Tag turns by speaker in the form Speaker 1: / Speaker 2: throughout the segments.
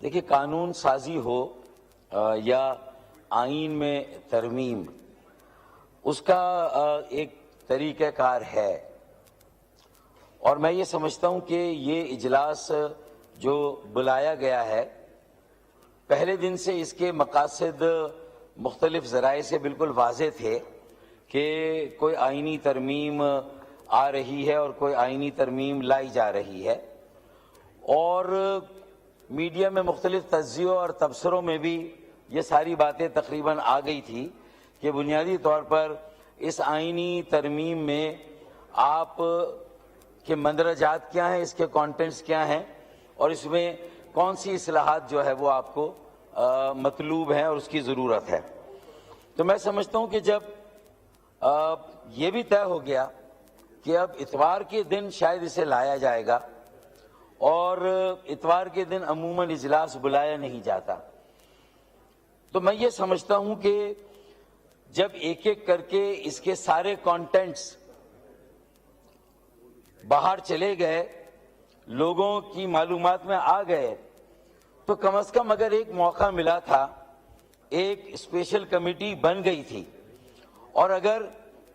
Speaker 1: دیکھیے، قانون سازی ہو یا آئین میں ترمیم، اس کا ایک طریقہ کار ہے، اور میں یہ سمجھتا ہوں کہ یہ اجلاس جو بلایا گیا ہے، پہلے دن سے اس کے مقاصد مختلف ذرائع سے بالکل واضح تھے کہ کوئی آئینی ترمیم آ رہی ہے اور کوئی آئینی ترمیم لائی جا رہی ہے، اور میڈیا میں مختلف تجزیوں اور تبصروں میں بھی یہ ساری باتیں تقریباً آ گئی تھی کہ بنیادی طور پر اس آئینی ترمیم میں آپ کے مندرجات کیا ہیں، اس کے کانٹینٹس کیا ہیں، اور اس میں کون سی اصلاحات جو ہے وہ آپ کو مطلوب ہیں اور اس کی ضرورت ہے۔ تو میں سمجھتا ہوں کہ جب یہ بھی طے ہو گیا کہ اب اتوار کے دن شاید اسے لایا جائے گا، اور اتوار کے دن عموماً اجلاس بلایا نہیں جاتا، تو میں یہ سمجھتا ہوں کہ جب ایک ایک کر کے اس کے سارے کانٹینٹس باہر چلے گئے، لوگوں کی معلومات میں آ گئے، تو کم از کم اگر ایک موقع ملا تھا، ایک اسپیشل کمیٹی بن گئی تھی، اور اگر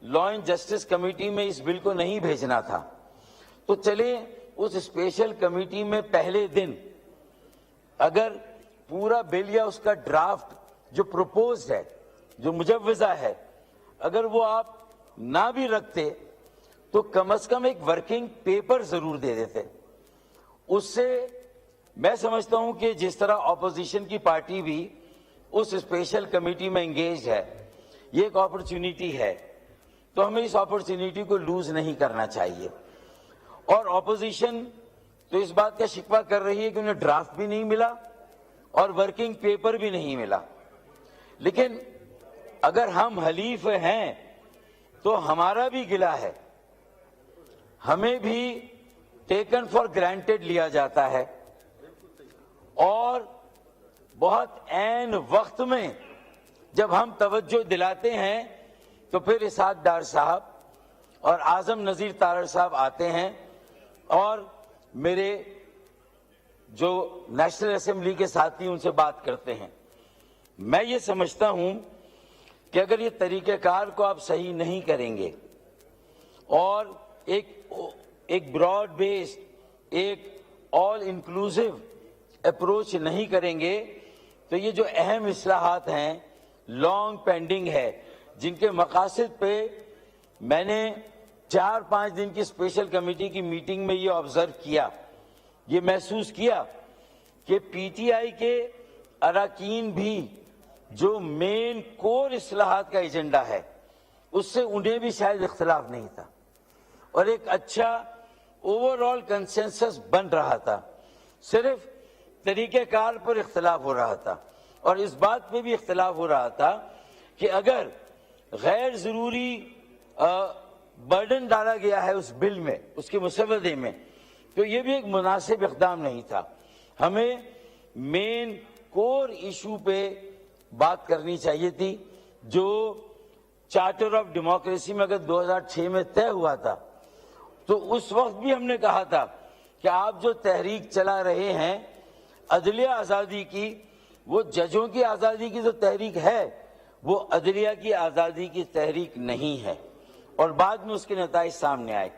Speaker 1: لا اینڈ جسٹس کمیٹی میں اس بل کو نہیں بھیجنا تھا، تو چلیں اس اسپیشل کمیٹی میں پہلے دن اگر پورا بل یا اس کا ڈرافٹ جو پروپوزڈ ہے، جو مجوزہ ہے، اگر وہ آپ نہ بھی رکھتے تو کم از کم ایک ورکنگ پیپر ضرور دے دیتے۔ اس سے میں سمجھتا ہوں کہ جس طرح اپوزیشن کی پارٹی بھی اس اسپیشل کمیٹی میں انگیجڈ ہے، یہ ایک اپرچونٹی ہے، تو ہمیں اس اپرچونٹی کو لوز نہیں کرنا چاہیے۔ اور اپوزیشن تو اس بات کا شکوہ کر رہی ہے کہ انہیں ڈرافٹ بھی نہیں ملا اور ورکنگ پیپر بھی نہیں ملا، لیکن اگر ہم حلیف ہیں تو ہمارا بھی گلہ ہے، ہمیں بھی ٹیکن فار گرانٹیڈ لیا جاتا ہے، اور بہت عین وقت میں جب ہم توجہ دلاتے ہیں تو پھر اسحاق ڈار صاحب اور اعظم نذیر تارڑ صاحب آتے ہیں اور میرے جو نیشنل اسمبلی کے ساتھی ان سے بات کرتے ہیں۔ میں یہ سمجھتا ہوں کہ اگر یہ طریقہ کار کو آپ صحیح نہیں کریں گے اور ایک براڈ بیسڈ، ایک آل انکلوسیو اپروچ نہیں کریں گے، تو یہ جو اہم اصلاحات ہیں، لانگ پینڈنگ ہے، جن کے مقاصد پہ میں نے 4-5 دن کی اسپیشل کمیٹی کی میٹنگ میں یہ آبزرو کیا، یہ محسوس کیا کہ پی ٹی آئی کے اراکین بھی جو مین کور اصلاحات کا ایجنڈا ہے، اس سے انہیں بھی شاید اختلاف نہیں تھا، اور ایک اچھا اوور آل کنسنسس بن رہا تھا، صرف طریقہ کار پر اختلاف ہو رہا تھا، اور اس بات پہ بھی اختلاف ہو رہا تھا کہ اگر غیر ضروری برڈن ڈالا گیا ہے اس بل میں، اس کے مسودے میں، تو یہ بھی ایک مناسب اقدام نہیں تھا۔ ہمیں مین کور ایشو پہ بات کرنی چاہیے تھی، جو چارٹر آف ڈیموکریسی میں اگر 2006 میں طے ہوا تھا، تو اس وقت بھی ہم نے کہا تھا کہ آپ جو تحریک چلا رہے ہیں عدلیہ آزادی کی، وہ ججوں کی آزادی کی جو تحریک ہے، وہ عدلیہ کی آزادی کی تحریک نہیں ہے، اور بعد میں اس کے نتائج سامنے آئے۔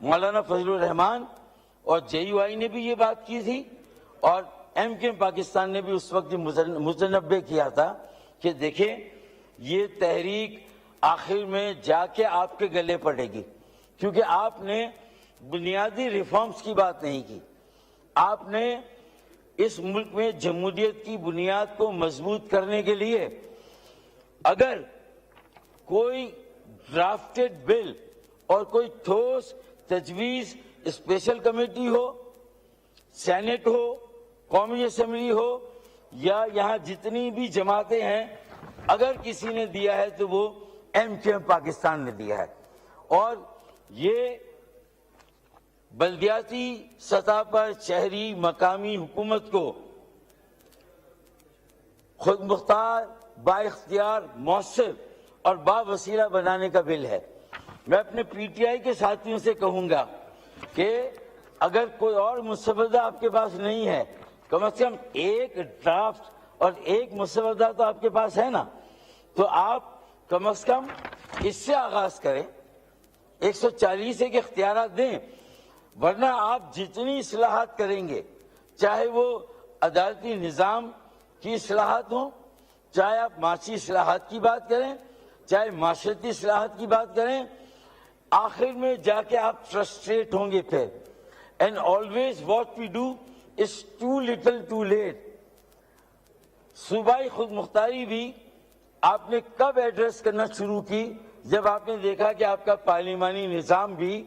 Speaker 1: مولانا فضل الرحمان اور جے یو آئی نے بھی یہ بات کی تھی، اور ایم کیو ایم پاکستان نے بھی اس وقت متنبہ کیا تھا کہ دیکھیں یہ تحریک آخر میں جا کے آپ کے گلے پڑے گی، کیونکہ آپ نے بنیادی ریفارمز کی بات نہیں کی، آپ نے اس ملک میں جمہوریت کی بنیاد کو مضبوط کرنے کے لیے اگر کوئی ڈرافٹڈ بل اور کوئی ٹھوس تجویز اسپیشل کمیٹی ہو، سینٹ ہو، قومی اسمبلی ہو، یا یہاں جتنی بھی جماعتیں ہیں، اگر کسی نے دیا ہے تو وہ ایم کیو ایم پاکستان نے دیا ہے، اور یہ بلدیاتی سطح پر شہری مقامی حکومت کو خود مختار، با اختیار، مؤثر اور با وسیلہ بنانے کا بل ہے۔ میں اپنے پی ٹی آئی کے ساتھیوں سے کہوں گا کہ اگر کوئی اور مسودہ آپ کے پاس نہیں ہے، کم از کم ایک ڈرافٹ اور ایک مسودہ تو آپ کے پاس ہے نا، تو آپ کم از کم اس سے آغاز کریں، 140 کے اختیارات دیں، ورنہ آپ جتنی اصلاحات کریں گے، چاہے وہ عدالتی نظام کی اصلاحات ہوں، چاہے آپ معاشی اصلاحات کی بات کریں، چاہے معاشرتی اصلاحات کی بات کریں، آخر میں جا کے آپ فرسٹریٹ ہوں گے پھر. And always what we do is too little too late. صوبائی خود مختاری بھی آپ نے کب ایڈریس کرنا شروع کی؟ جب آپ نے دیکھا کہ آپ کا پارلیمانی نظام بھی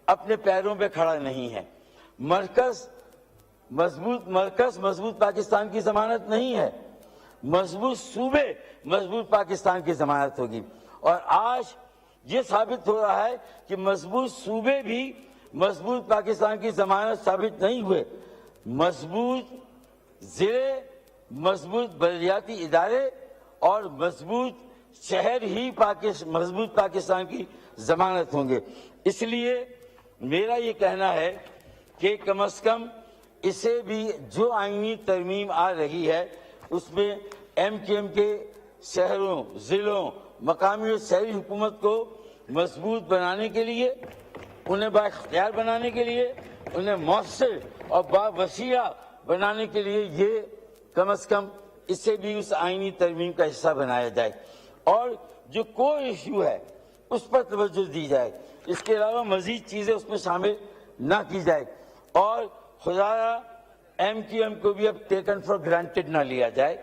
Speaker 1: اپنے پیروں پہ کھڑا نہیں ہے. مرکز مضبوط پاکستان کی ضمانت نہیں ہے، مضبوط صوبے مضبوط پاکستان کی ضمانت ہوگی. اور آج یہ ثابت ہو رہا ہے کہ مضبوط صوبے بھی مضبوط پاکستان کی ضمانت ثابت نہیں ہوئے. مضبوط ضلع، مضبوط بلدیاتی ادارے اور مضبوط شہر ہی مضبوط پاکستان کی ضمانت ہوں گے. اس لیے میرا یہ کہنا ہے کہ کم از کم اسے بھی جو آئینی ترمیم آ رہی ہے اس میں ایم کیو ایم کے شہروں، ضلعوں، مقامی اور شہری حکومت کو مضبوط بنانے کے لیے، انہیں بااختیار بنانے کے لیے، انہیں مؤثر اور باوسیع بنانے کے لیے یہ کم از کم اسے بھی اس آئینی ترمیم کا حصہ بنایا جائے، اور جو کوئی ایشو ہے اس پر توجہ دی جائے. اس کے علاوہ مزید چیزیں اس میں شامل نہ کی جائے، اور خدایا ایم کیو ایم کو بھی اب ٹیکن فار گرانٹیڈ نہ لیا جائے.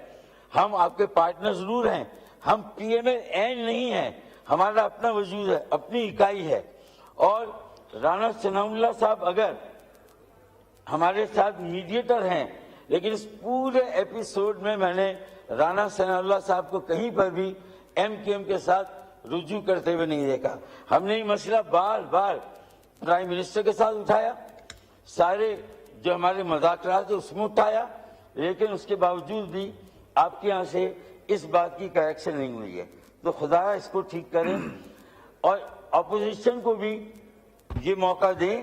Speaker 1: ہم آپ کے پارٹنر ضرور ہیں، ہم پی ایم ایل این نہیں ہیں، ہمارا اپنا وجود ہے، اپنی اکائی ہے. اور رانا ثناء اللہ صاحب اگر ہمارے ساتھ میڈیٹر ہیں، لیکن اس پورے ایپیسوڈ میں میں نے رانا ثناء اللہ صاحب کو کہیں پر بھی ایم کیو ایم کے ساتھ رجوع کرتے ہوئے نہیں دیکھا. ہم نے یہ مسئلہ بار بار پرائم منسٹر کے ساتھ اٹھایا، سارے جو ہمارے مذاکرات اس میں اٹھایا، لیکن اس کے باوجود بھی آپ کے یہاں سے اس بات کی کریکشن نہیں ہوئی ہے. تو خدا اس کو ٹھیک کریں، اور اپوزیشن کو بھی یہ موقع دیں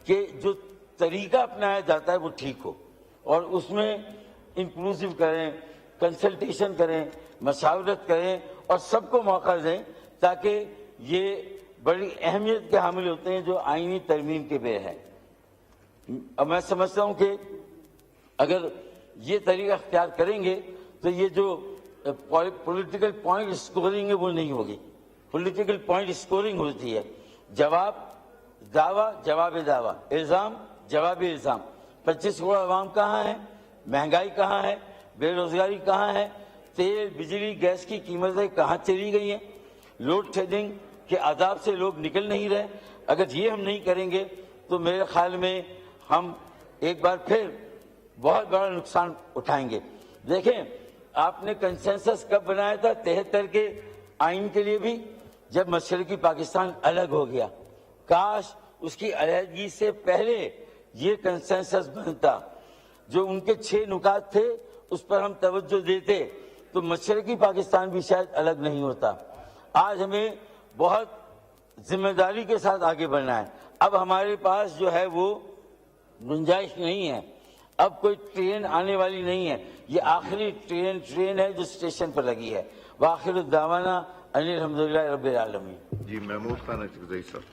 Speaker 1: کہ جو طریقہ اپنایا جاتا ہے وہ ٹھیک ہو، اور اس میں انکلوسیو کریں، کنسلٹیشن کریں، مشاورت کریں، اور سب کو موقع دیں، تاکہ یہ بڑی اہمیت کے حامل ہوتے ہیں جو آئینی ترمیم کے بے ہیں. اب میں سمجھتا ہوں کہ اگر یہ طریقہ اختیار کریں گے تو یہ جو پولیٹیکل پوائنٹ اسکورنگ ہے وہ نہیں ہوگی. پولیٹیکل پوائنٹ اسکورنگ ہوتی ہے، جواب دعویٰ، جواب دعویٰ، الزام جواب الزام. 25 کروڑ عوام کہاں ہے، مہنگائی کہاں ہے، بے روزگاری کہاں ہے، تیل، بجلی، گیس کی قیمتیں کہاں چلی گئی ہیں، لوڈ شیڈنگ کے عذاب سے لوگ نکل نہیں رہے. اگر یہ ہم نہیں کریں گے تو میرے خیال میں ہم ایک بار پھر بہت بڑا نقصان اٹھائیں گے. دیکھیں، آپ نے کنسنسس کب بنایا تھا 73 کے آئین کے لیے بھی؟ جب مشرقی پاکستان الگ ہو گیا. کاش اس کی علیحدگی سے پہلے یہ کنسنسس بنتا. جو ان کے 6 نکات تھے اس پر ہم توجہ دیتے تو مشرقی پاکستان بھی شاید الگ نہیں ہوتا. آج ہمیں بہت ذمہ داری کے ساتھ آگے بڑھنا ہے. اب ہمارے پاس جو ہے وہ گنجائش نہیں ہے، اب کوئی ٹرین آنے والی نہیں ہے. یہ آخری ٹرین ہے جو اسٹیشن پر لگی ہے. وآخر الدعوانا ان الحمدللہ رب العالمین.
Speaker 2: جی محمود خان اچکزئی صاحب.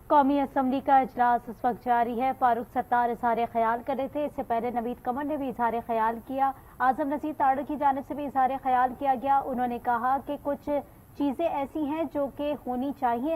Speaker 3: قومی اسمبلی کا اجلاس اس وقت جاری ہے. فاروق ستار اظہار خیال کر رہے تھے، اس سے پہلے نوید قمر نے بھی اظہار خیال کیا. اعظم نذیر تاڑر کی جانب سے بھی اظہار خیال کیا گیا. انہوں نے کہا کہ کچھ چیزیں ایسی ہیں جو کہ ہونی چاہیے